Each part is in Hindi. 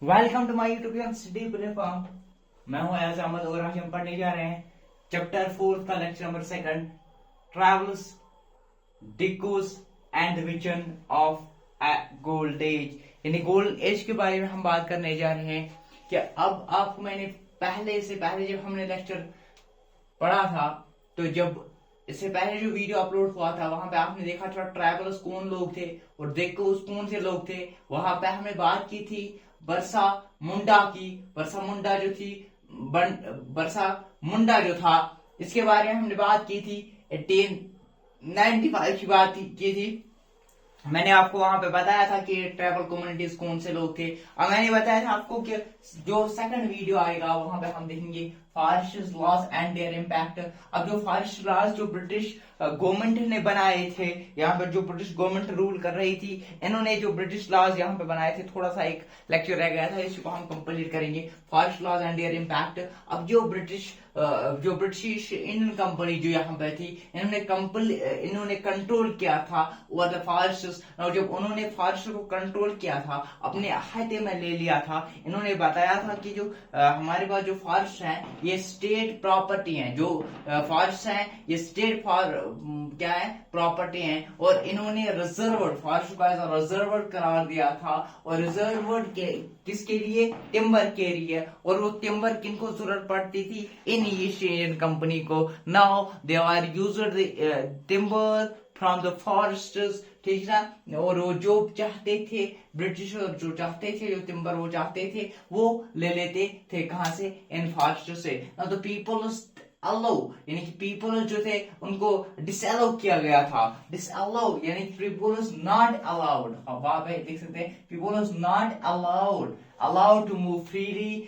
Welcome to my YouTube study platform. मैं हूं अयाज अहमद और आज हम पढ़ने जा रहे हैं चैप्टर 4 का लेक्चर नंबर 2, ट्रैवल्स, डिकोस and the vision of gold age. यानी गोल्ड एज के बारे में हम बात करने जा रहे हैं कि अब आपको मैंने पहले जब हमने लेक्चर पढ़ा था, तो जब इससे पहले जो वीडियो अपलोड हुआ था वहां पे आपने देखा था ट्रैवलर्स कौन लोग थे और देखो कौन से लोग थे। वहां पे हमने बात की थी बरसा मुंडा की। बरसा मुंडा जो थी बरसा मुंडा जो था, इसके बारे में हमने बात की थी। 1895 की बात की थी। मैंने आपको वहां पे बताया था कि ट्राइबल कम्युनिटीज कौन से लोग थे, और मैंने बताया था आपको कि जो सेकंड वीडियो आएगा वहां पे हम देखेंगे forest laws and their impact. अब जो फॉरेस्ट लॉज जो ब्रिटिश गवर्नमेंट ने बनाए थे, यहाँ पर जो ब्रिटिश गवर्नमेंट रूल कर रही थी, इन्होंने जो ब्रिटिश लॉज यहाँ पे बनाए थे, थोड़ा सा एक लेक्चर रह गया था, इसको हम कंप्लीट करेंगे। Forest laws and their impact. अब जो ब्रिटिश इंडियन कंपनी जो यहाँ पे थी, इन्होंने कंट्रोल किया था ओवर द फॉरेस्ट। और जब उन्होंने फॉरेस्ट को कंट्रोल किया था, अपने अहाते में ले लिया था, इन्होंने बताया था कि जो हमारे पास जो फॉरेस्ट है ये स्टेट प्रॉपर्टी है। जो फॉरेस्ट है ये स्टेट क्या है, प्रॉपर्टी है। और इन्होंने रिजर्व फॉरेस्ट को एज रिजर्व करार दिया था। और रिजर्व के किसके लिए? टिम्बर के लिए। और वो टिम्बर किनको जरूरत पड़ती थी? इन ईस्ट इंडियन कंपनी को। Now they are used timber from the forests, ठीक है ना। और वो जो चाहते थे ब्रिटिश, जो चाहते थे, जो टिम्बर वो चाहते थे, वो ले लेते थे कहां से? इन फॉरेस्ट से। नाउ द पीपल अलाउ, यानी कि पीपल जो थे उनको डिसअलाउ किया गया था। डिसअलाउ यानी पीपल इज नॉट अलाउड। अब आप देख सकते हैं people is not allowed to move freely.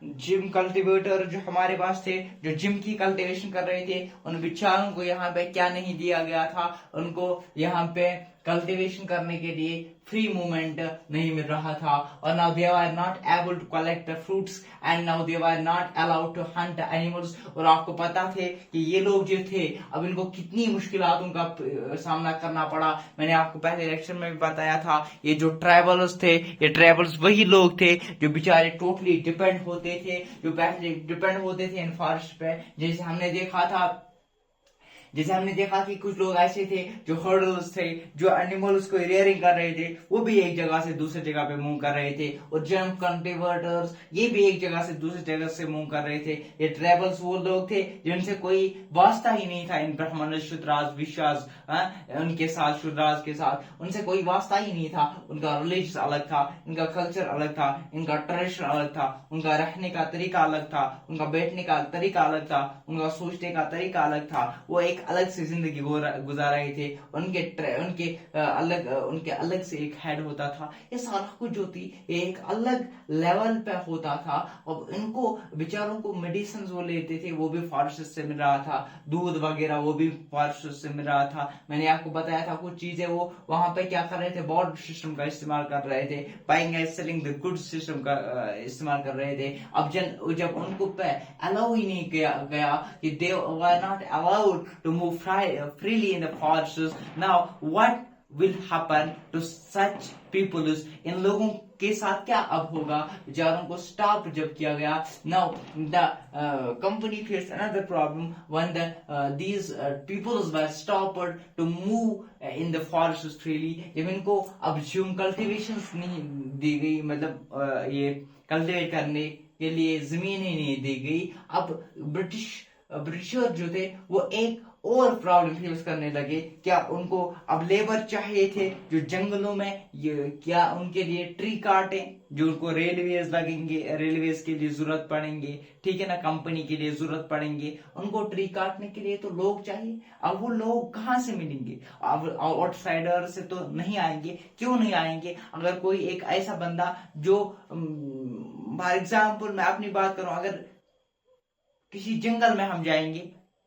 Jhum cultivator जो हमारे पास थे, जो जिम की कल्टीवेशन कर रहे थे, उन बेचारों को यहाँ पे क्या नहीं दिया गया था? उनको यहाँ पे कल्टीवेशन करने के लिए फ्री मूवमेंट नहीं मिल रहा था। और now they are not able to collect fruits and now they are not allowed to hunt animals. और आपको पता थे कि ये लोग जो थे, अब इनको कितनी मुश्किलों का सामना करना पड़ा। मैंने आपको पहले लेक्चर में भी बताया था, ये जो ट्राइबल्स थे, ये ट्राइबल्स वही लोग थे जो बेचारे टोटली डिपेंड होते थे, जो पहले डिपेंड होते थे इन फॉरेस्ट पे। जैसे हमने देखा कि कुछ लोग ऐसे थे जो हर्डल्स थे, जो एनिमल्स को रियरिंग कर रहे थे, वो भी एक जगह से दूसरी जगह पे मूव कर रहे थे। और जंप कल्टीवेटर्स, ये भी एक जगह से दूसरी जगह से मूव कर रहे थे। ये ट्रेवल्स वो लोग थे जिनसे कोई वास्ता ही नहीं था इन ब्राह्मण शूद्रास विश्वास, उनके साथ शूद्रास के साथ उनसे कोई वास्ता ही नहीं था। उनका रिलीजन अलग था, इनका कल्चर अलग था, इनका ट्रेडिशन अलग था, उनका रहने का तरीका अलग था, उनका बैठने का तरीका अलग था, उनका सोचने का तरीका अलग था। वो एक अलग से जिंदगी गुजार रहे थे। उनके अलग से एक हेड होता था। ये सारा कुछ जो थी एक अलग लेवल पे होता था। अब इनको बेचारों को मेडिसिन वो लेते थे, वो भी फॉरेस्ट से मिल रहा था। दूध वगैरह वो भी फॉरेस्ट से मिल रहा था। मैंने आपको बताया था कुछ चीजें वो वहां पे क्या कर रहे थे, बॉर्डर सिस्टम का इस्तेमाल कर रहे थे, buying and selling the goods system का इस्तेमाल कर रहे थे। अब जब उनको पे अलाउ ही नहीं गया कि they were not allowed to move freely in the forests. Now what will happen to such people? इन लोगों के साथ क्या अब होगा? बेचारों को स्टॉप जब किया गया। Now the company faced another problem when these peoples were stopped to move in the forests freely. जब इनको अब ज्यूम कल्टीवेशन नहीं दी गई, मतलब ये कल्टीवेट करने के लिए जमीन ही नहीं दी गई। अब ब्रिटिशर जो थे वो एक और प्रॉब्लम फेस करने लगे। क्या उनको अब लेबर चाहिए थे जो जंगलों में, क्या उनके लिए ट्री काटे, जो उनको रेलवेज लगेंगे, रेलवेज के लिए जरूरत पड़ेंगे, ठीक है ना, कंपनी के लिए जरूरत पड़ेंगे, उनको ट्री काटने के लिए तो लोग चाहिए। अब वो लोग कहाँ से मिलेंगे? अब आउटसाइडर से तो नहीं आएंगे। क्यों नहीं आएंगे? अगर कोई एक ऐसा बंदा जो फॉर एग्जाम्पल मैं अपनी बात करूं, अगर किसी जंगल में हम जाएंगे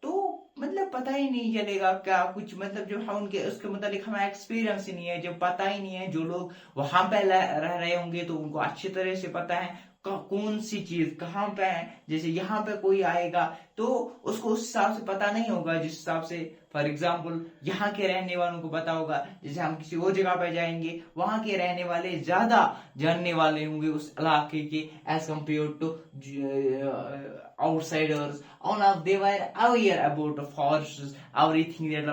तो मतलब पता ही नहीं चलेगा क्या कुछ, मतलब जो हम उनके उसके मुतालिक हमें एक्सपीरियंस ही नहीं है, जब पता ही नहीं है। जो लोग वहां पे रह रहे होंगे तो उनको अच्छी तरह से पता है कौन सी चीज कहाँ पे है। जैसे यहाँ पे कोई आएगा तो उसको उस हिसाब से पता नहीं होगा जिस हिसाब से फॉर एग्जाम्पल यहाँ के रहने वालों को पता होगा, जैसे हम किसी और जगह पे जाएंगे वहां के रहने वाले ज्यादा जानने वाले होंगे उस इलाके के as compare to outsiders. Oh, now they were aware about the forests, everything that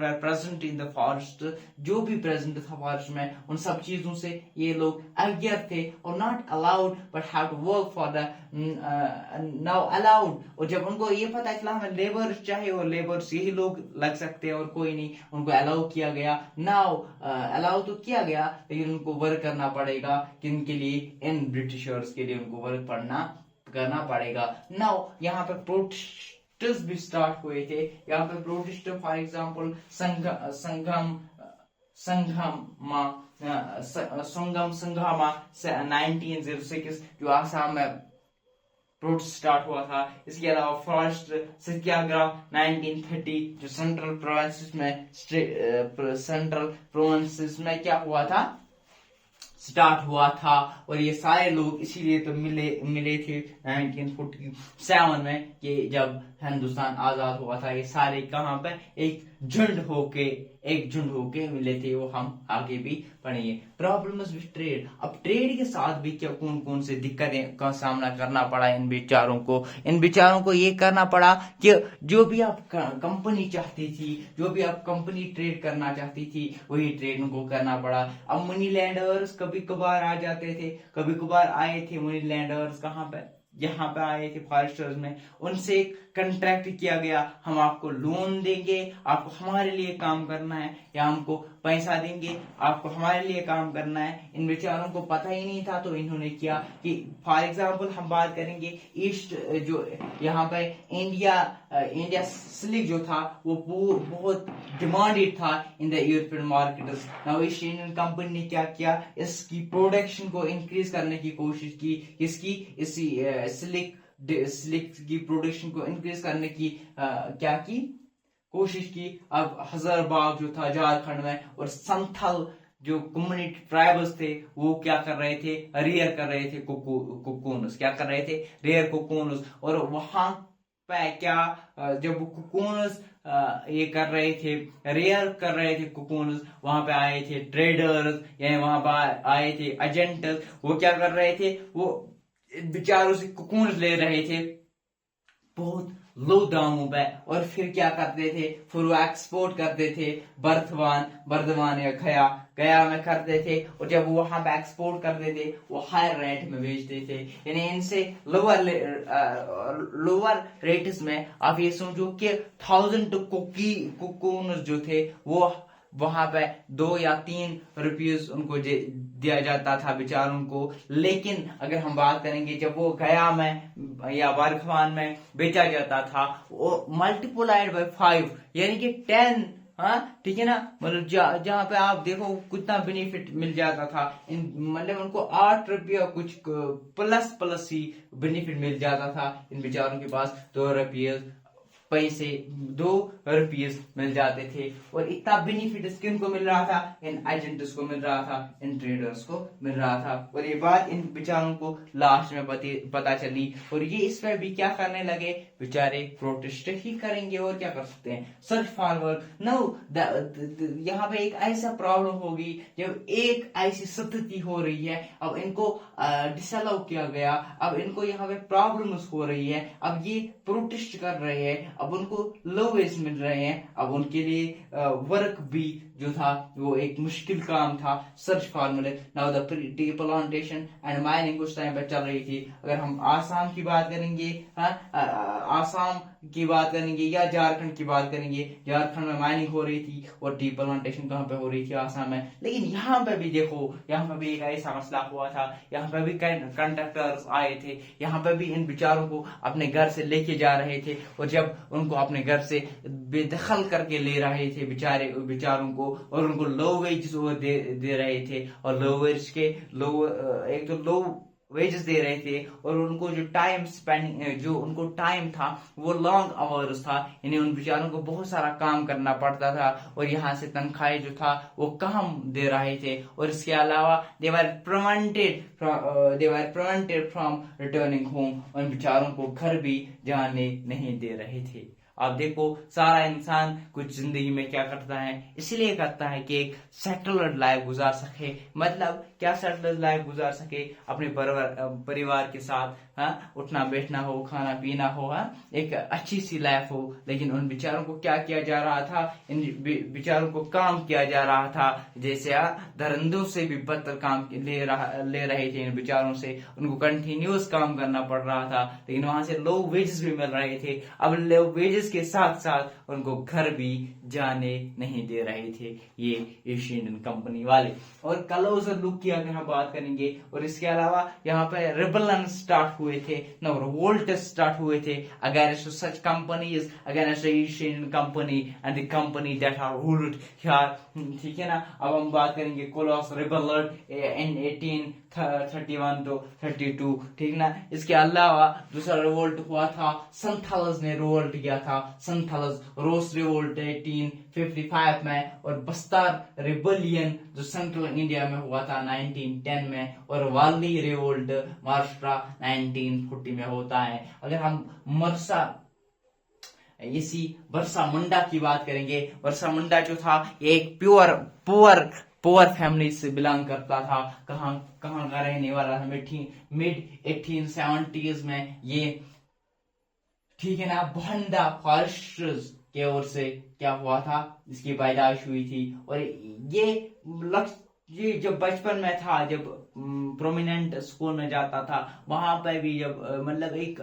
were present in the forest. जो भी present था forest में उन सब चीजों से ये लोग aware थे और not allowed but have to work for the now allowed. और जब उनको ये पता चला हमें लेबर चाहिए और लेबर यही लोग लग सकते हैं और कोई नहीं, उनको अलाउ किया गया. नाउ अलाउ तो किया गया लेकिन उनको वर्क करना पड़ेगा किन के लिए, इन ब्रिटिशर्स के लिए उनको वर्क करना पड़ेगा. नाउ यहाँ पे प्रोटेस्ट भी स्टार्ट हुए थे. यहाँ पे प्रोटेस्ट फॉर एग्जांपल संगमा 1906 जो आसाम में प्रोटेस्ट स्टार्ट हुआ था. इसके अलावा फर्स्ट सत्याग्रह 1930 जो सेंट्रल प्रोविंसेस में क्या हुआ था, स्टार्ट हुआ था. और ये सारे लोग इसीलिए तो मिले थे 1947 में कि जब हिंदुस्तान आजाद हुआ था. ये सारे कहाँ पे एकजुट होके मिले थे. वो हम आगे भी पढ़ेंगे. Problems with trade. अब ट्रेड के साथ भी क्या कौन कौन से दिक्कतें का सामना करना पड़ा इन बेचारों को ये करना पड़ा कि जो भी आप कंपनी चाहती थी, जो भी आप कंपनी ट्रेड करना चाहती थी वही ट्रेड उनको करना पड़ा. अब मनी लैंडर्स कभी कभार आ जाते थे, कभी कभार आए थे मनी लैंडर्स. कहाँ पे, यहाँ पे आए थे फॉरेस्टर्स में. उनसे कंट्रैक्ट किया गया, हम आपको लोन देंगे, आपको हमारे लिए काम करना है, या हमको पैसा देंगे, आपको हमारे लिए काम करना है. इन बेचारों को पता ही नहीं था तो इन्होंने किया कि फॉर एग्जांपल हम बात करेंगे ईस्ट, जो यहाँ पे इंडिया सिल्क जो था वो बहुत डिमांडेड था in the European markets. Now east Indian company ने क्या किया, इसकी प्रोडक्शन को इंक्रीज करने की कोशिश की. इसी सिल्क की प्रोडक्शन को इंक्रीज करने की क्या की कोशिश की. अब हजारबाग जो था झारखंड में और संथल जो कम्युनिटी ट्राइबल्स थे वो क्या कर रहे थे, रेयर कर रहे थे कोकोनस. क्या कर रहे थे, रेयर कोकोनस. और वहां पे क्या, जब कोकोनस ये कर रहे थे, रेयर कर रहे थे कोकोनस, वहां पे आए थे ट्रेडर्स, यानी वहां पे आए थे एजेंट्स. वो क्या कर रहे थे, वो बेचारों से कोकोनस ले रहे थे बहुत लो दामों पे, और फिर क्या करते थे, फिर वो एक्सपोर्ट करते थे बर्धमान या गया में करते थे. और जब वो वहां पे एक्सपोर्ट करते थे वो हायर रेट में बेचते थे. यानी इनसे लोअर रेट्स में आप ये समझो कि 1000 कोकोनस जो थे वो वहां पे 2 या 3 रुपीस उनको दिया जाता था बेचारों को. लेकिन अगर हम बात करेंगे जब वो गया में या बर्धमान में बेचा जाता था वो मल्टीप्लाइड बाय 5 यानी कि 10. हाँ ठीक है ना, मतलब जहाँ पे आप देखो कितना बेनिफिट मिल जाता था. मतलब उनको 8 रुपया कुछ प्लस ही बेनिफिट मिल जाता था. इन बेचारों के पास 2 रुपये मिल जाते थे. और इतना बेनिफिट किन को मिल रहा था, इन एजेंट्स को मिल रहा था, इन ट्रेडर्स को मिल रहा था. और ये बात इन बेचारों को लास्ट में पता चली और ये इस पर भी क्या करने लगे, बेचारे प्रोटेस्ट ही करेंगे और क्या कर सकते हैं, सर्च फॉर वर्क. नो, यहाँ पे एक ऐसा प्रॉब्लम होगी जब एक ऐसी स्थिति हो रही है, अब इनको डिसअलाउ किया गया, अब इनको यहाँ पे प्रॉब्लम्स हो रही है, अब ये प्रोटेस्ट कर रहे हैं, अब उनको लो वेज मिल रहे हैं, अब उनके लिए वर्क भी जो था वो एक मुश्किल काम था. सर्च फॉर्मूले. Now the tea plantation and mining उस टाइम पे चल रही थी. अगर हम आसाम की बात करेंगे, आसाम की बात करेंगे या झारखंड की बात करेंगे, झारखंड में माइनिंग हो रही थी और टी प्लांटेशन कहाँ पे हो रही थी, आसाम में. लेकिन यहाँ पे भी देखो, यहाँ पे भी एक ऐसा मसला हुआ था, यहाँ पे भी कंडक्टर्स आए थे, यहाँ पे भी इन बेचारों को अपने घर से लेके जा रहे थे और जब उनको अपने घर से बेदखल करके ले रहे थे बेचारों को, और उनको लो वेजेस वो दे रहे थे. और लो वेज के एक तो लो वेजेस दे रहे थे और उनको जो उनको टाइम था वो लॉन्ग आवर्स था, यानी उन बेचारों को बहुत सारा काम करना पड़ता था और यहाँ से तनख्वाहें जो था वो कम दे रहे थे. और इसके अलावा दे वर प्रिवेंटेड फ्रॉम रिटर्निंग होम. उन बेचारों को घर भी जाने नहीं दे रहे थे. आप देखो सारा इंसान कुछ जिंदगी में क्या करता है, इसलिए करता है कि एक सेटल्ड लाइफ गुजार सके। मतलब क्या सेटल्ड लाइफ गुजार सके, अपने परिवार के साथ, हाँ, उठना बैठना हो, खाना पीना हो, हाँ, एक अच्छी सी लाइफ हो। लेकिन उन बेचारों को क्या किया जा रहा था, इन बेचारों को काम किया जा रहा था, जैसे दरिंदों से भी बदतर काम ले रहे थे इन बेचारों से। उनको कंटिन्यूस काम करना पड़ रहा था, लेकिन वहां से लो वेजेस भी मिल रहे थे। अब लो वेजेस के साथ साथ उनको घर भी जाने नहीं दे रहे थे ये ईस्ट इंडियन कंपनी वाले। और क्लोजर लुक की अगर हम बात करेंगे, और इसके अलावा यहाँ पे रिबेलियन स्टार्ट हुए थे, रिवोल्ट स्टार्ट हुए थे against such companies, against East Indian company and the company that are ruled here, ठीक है ना। अब हम बात करेंगे कोलॉस रिबेलियन इन 1831 to 32, ठीक ना। इसके अलावा दूसरा रिवोल्ट हुआ था, संथालस ने रिवोल्ट किया था, संथालस रोस रिवोल्ट 1855 में, और बस्तार रिबेलियन जो सेंट्रल इंडिया में हुआ था 1910 में, और वाली रिवोल्ट महाराष्ट्र 1940 में होता है। अगर हम बरसा मुंडा की बात करेंगे, बरसा मुंडा जो था ये एक पुअर फैमिली से बिलोंग करता था। कहाँ का रहने वाला था, मिड 1870s में ये, ठीक है ना, भंडा फॉरेस्टर्स के ओर से क्या हुआ था, इसकी पैदाइश हुई थी। और ये जब बचपन में था, जब प्रोमिनेंट स्कूल में जाता था, वहां पर भी जब मतलब एक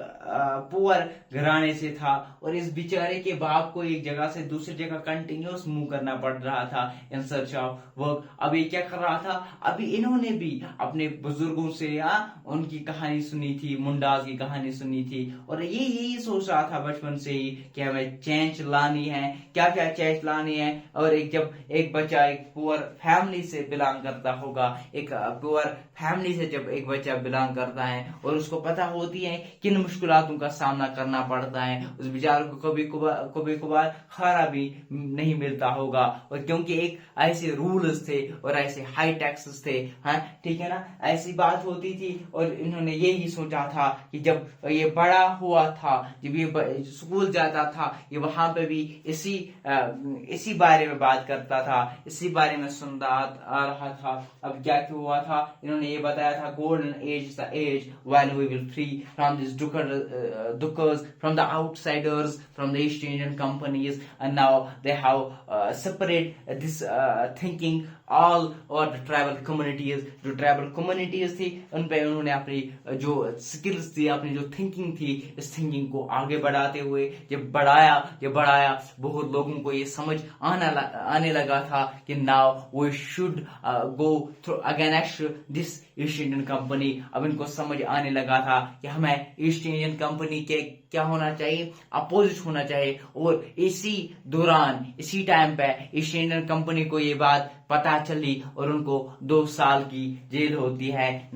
पुअर घराने से था, और इस बेचारे के बाप को एक जगह से दूसरी जगह कंटिन्यूस मूव करना पड़ रहा था इन सर्च ऑफ वर्क। अब ये क्या कर रहा था, अभी इन्होंने भी अपने बुजुर्गों से उनकी कहानी सुनी थी, मुंडास की कहानी सुनी थी, और ये यही सोच रहा था बचपन से ही कि हमें चेंज लानी है, क्या क्या चेंज लानी है। और जब एक बच्चा एक पुअर फैमिली से बिलोंग करता होगा, एक पुअर फैमिली से जब एक बच्चा बिलोंग करता है, और उसको पता होती है किन मुश्किलातों का सामना करना पड़ता है, उस बेचारे को कभी कभार खाना भी नहीं मिलता होगा। और क्योंकि एक ऐसे रूल्स थे और ऐसे हाई टैक्सेस थे, हाँ, ठीक है ना, ऐसी बात होती थी। और इन्होंने यही सोचा था कि जब ये बड़ा हुआ था, जब ये स्कूल जाता था, ये वहां पे भी इसी बारे में बात करता था, इसी बारे में सुनता आ रहा था। अब क्या हुआ था, इन्होंने ये बताया था, golden age is the age when we will free from this dukkers, from the outsiders, from the East Indian companies, and now they have separate this thinking all over the tribal communities। जो ट्राइबल कम्युनिटीज थी उन पे उन्होंने अपनी जो स्किल्स थी, अपनी जो थिंकिंग थी, इस थिंकिंग को आगे बढ़ाते हुए जब बढ़ाया बहुत लोगों को ये समझ आने लगा था कि now we should go through against this East Indian company. अब इनको समझ आने लगा था कि हमें ईस्ट इंडियन कंपनी के क्या होना चाहिए, अपोजिट होना चाहिए। और इसी टाइम पे ईस्ट इंडियन कंपनी को ये बात पता चली, और उनको 2 साल की जेल होती है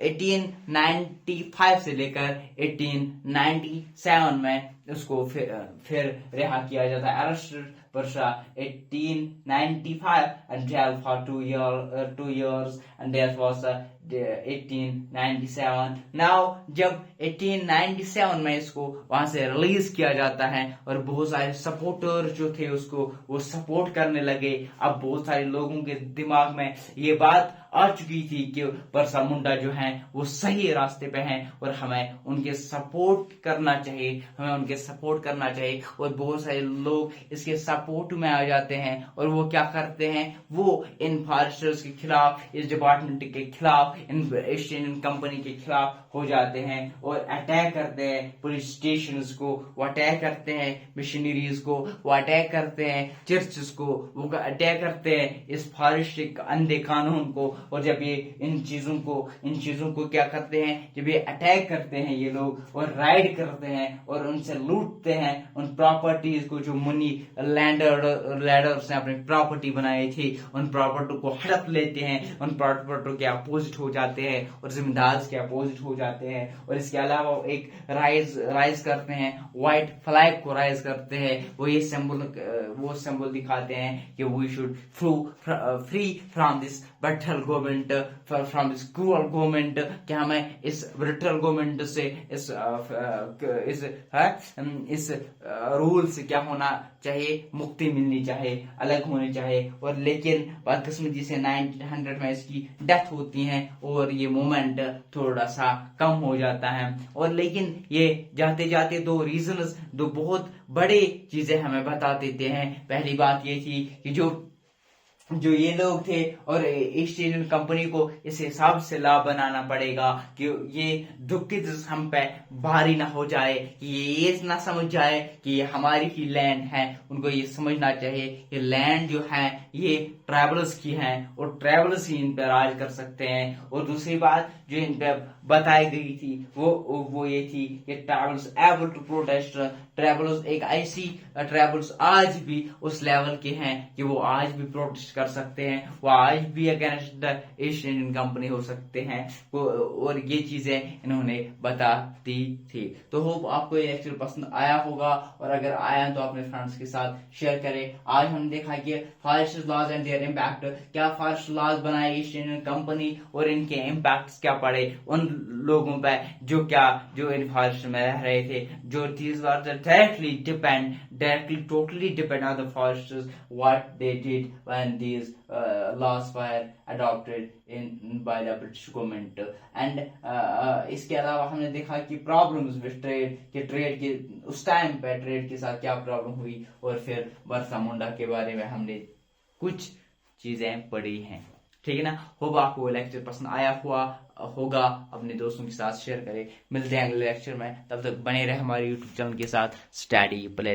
1895 से लेकर 1897 में उसको फिर रिहा किया जाता है। Arrested Persha 1895 and jailed for 2 years, and death was 1897। Now जब 1897 में इसको वहां से रिलीज किया जाता है, और बहुत सारे सपोर्टर जो थे उसको वो सपोर्ट करने लगे। अब बहुत सारे लोगों के दिमाग में ये बात आ चुकी थी कि बरसा मुंडा जो हैं वो सही रास्ते पे हैं, और हमें उनके सपोर्ट करना चाहिए। और बहुत सारे लोग इसके सपोर्ट में आ जाते हैं, और वो क्या करते हैं, वो इन फॉरेस्टर्स के खिलाफ, इस डिपार्टमेंट के खिलाफ, इन ईस्ट इंडियन कंपनी के खिलाफ हो जाते हैं, और अटैक करते हैं पुलिस स्टेशन को, वो अटैक करते हैं मिशनरीज को, वो अटैक करते हैं चर्चेस को, वो अटैक करते हैं इस फॉरेस्ट अंधे कानून को। और जब ये इन चीजों को क्या करते हैं, जब ये अटैक करते हैं ये लोग, और राइड करते हैं और उनसे लूटते हैं उन प्रॉपर्टीज को, जो मनी लैंड लैंडलॉर्ड्स ने अपनी प्रॉपर्टी बनाई थी, उन प्रॉपर्टी को हड़प लेते हैं, उन प्रॉपर्टी के अपोजिट हो जाते हैं और जमींदार के अपोजिट हो जाते हैं। और इसके अलावा एक राइज करते हैं, व्हाइट फ्लैग को राइज करते हैं। वो सिंबल दिखाते हैं कि we should free from this brutal government, from this cruel government, कि हमें इस ब्रिटल गवर्नमेंट से, इस रूल से क्या होना चाहिए, मुक्ति मिलनी चाहिए, अलग होनी चाहिए। और लेकिन बदकिस्मती से 1900 में इसकी डेथ होती है और ये मूवमेंट थोड़ा सा कम हो जाता है। और लेकिन ये जाते जाते दो रीजंस, दो बहुत बड़े चीजें हमें बता देते हैं। पहली बात ये थी कि जो ये लोग थे और ईस्ट इंडियन कंपनी को इस हिसाब से लॉ बनाना पड़ेगा कि ये दुखित हम पे भारी ना हो जाए, कि ये ना समझ जाए कि ये हमारी ही लैंड है। उनको ये समझना चाहिए कि लैंड जो है ये ट्रैवलर्स की है और ट्रैवलर्स ही इन पे राज कर सकते हैं। और दूसरी बात जो इन पे बताई गई थी वो ये थी कि travellers able to protest, travellers एक ऐसी ट्रैवलर्स आज भी उस लेवल के हैं कि वो आज भी प्रोटेस्ट कर सकते हैं, वो आज भी against the east Indian company हो सकते हैं। और ये चीजें इन्होंने बता दी थी। तो होप आपको ये लेक्चर पसंद आया होगा, और अगर आया तो अपने फ्रेंड्स के साथ शेयर करें। आज हमने देखा कि forest laws and their impact, क्या फॉरेस्ट लॉज बनाए ईस्ट इंडियन कंपनी और इनके इम्पैक्ट क्या पड़े उन लोगों पे जो इन फॉरेस्ट में रह रहे थे, जो these are the directly totally depend on the foresters, what they did when these laws were adopted by the British government. And इसके अलावा हमने देखा कि प्रॉब्लम्स विद ट्रेड के उस टाइम पे ट्रेड के साथ क्या प्रॉब्लम हुई, और फिर बरसा मुंडा के बारे में हमने कुछ चीजें पढ़ी हैं। ठीक है ना। होप आपको वो लेक्चर पसंद आया होगा, अपने दोस्तों के साथ शेयर करें। मिलते हैं अगले लेक्चर में, तब तक बने रहे हमारे यूट्यूब चैनल के साथ। Study play